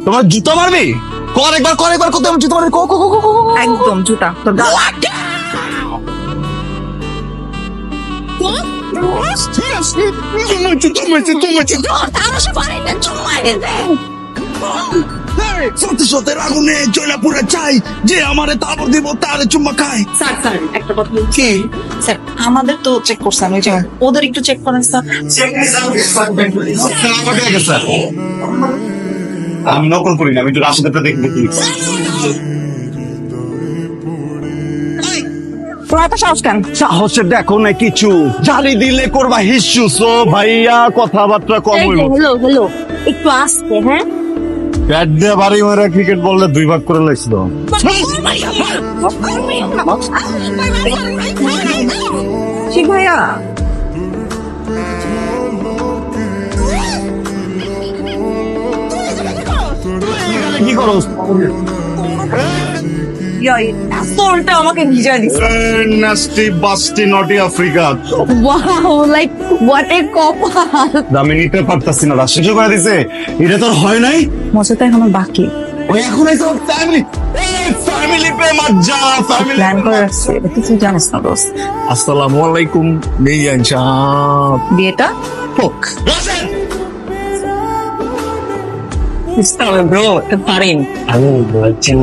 তোমার জুতা মারবি? কর একবার কত আমার জুতা মারবি? একদম জুতা তোর গাল। সত্যি সত্যি আগুনে জ্বলা পুরা চাই, যে আমারে তাবর দিব তারে চুম্মা খায়। স্যার স্যার একটা কথা বলছি। কি? স্যার আমাদের তো চেক করছেন, ওই যে ওদের একটু চেক করেন স্যার। আমি নকল করি না, আমি একটু রাশিদারটা দেখবো। তোর এত সাহস কেন? সাহসে দেখো না কিছু, জালি দিলে করবা হিসু। সো ভাইয়া কথাবার্তা কম হইল। হ্যালো হ্যালো, একটু আসতে। হ্যাঁ ব্যাট দিয়ে বাড়ি মারা ক্রিকেট বললে 2 ভাগ করে লাগছিল। শিখ ভাইয়া, কি করো? তোরটা আমাকে ভিজা দিছে। নাস্টি বাস্টি নটি Africa. Wow, like what a কপাল। আমি নিতে পারতাছি না, শেষ করে দিছে। এটা তোর হয় নাই? মজাটা এখন বাকি। ওই এখন এই সব ফ্যামিলি পে মজ্জা, ফ্যামিলি প্ল্যান করে রাখছি, এটা কিছু জানিস না দোস্ত। আসসালামু আলাইকুম মিয়ান সাহেব। বিয়েটা হোক। ব্রো পারেন। আমি বলছি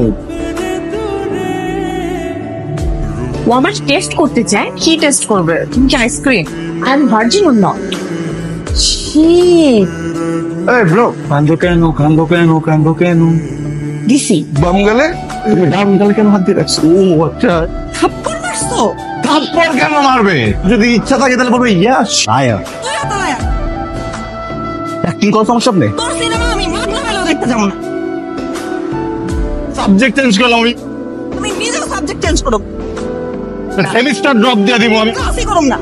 ও আমার টেস্ট করতে চায়। কি টেস্ট করবে? তুমি কি ice cream? I am virgin or not? Shit, এই ব্রো, কান্দো কেন? দিছি। বাম গেলে তুমি ডান গেলে কেন হাত দিয়ে রাখছো? ও আচ্ছা, থাপ্পড় মারছো? থাপ্পড় কেন মারবে? যদি ইচ্ছা থাকে তাহলে বলবে ইয়াস আয়া। অ্যাক্টিং করার সমস্যা নেই। তোর সিনেমা আমি মাগনা মেলো দেখতে যাবো না। সাবজেক্ট চেঞ্জ করলাম আমি, তুমি নিজেও সাবজেক্ট চেঞ্জ করো। সেমিস্টার ড্রপ দিয়ে দিব আমি। ক্লাসই করো না।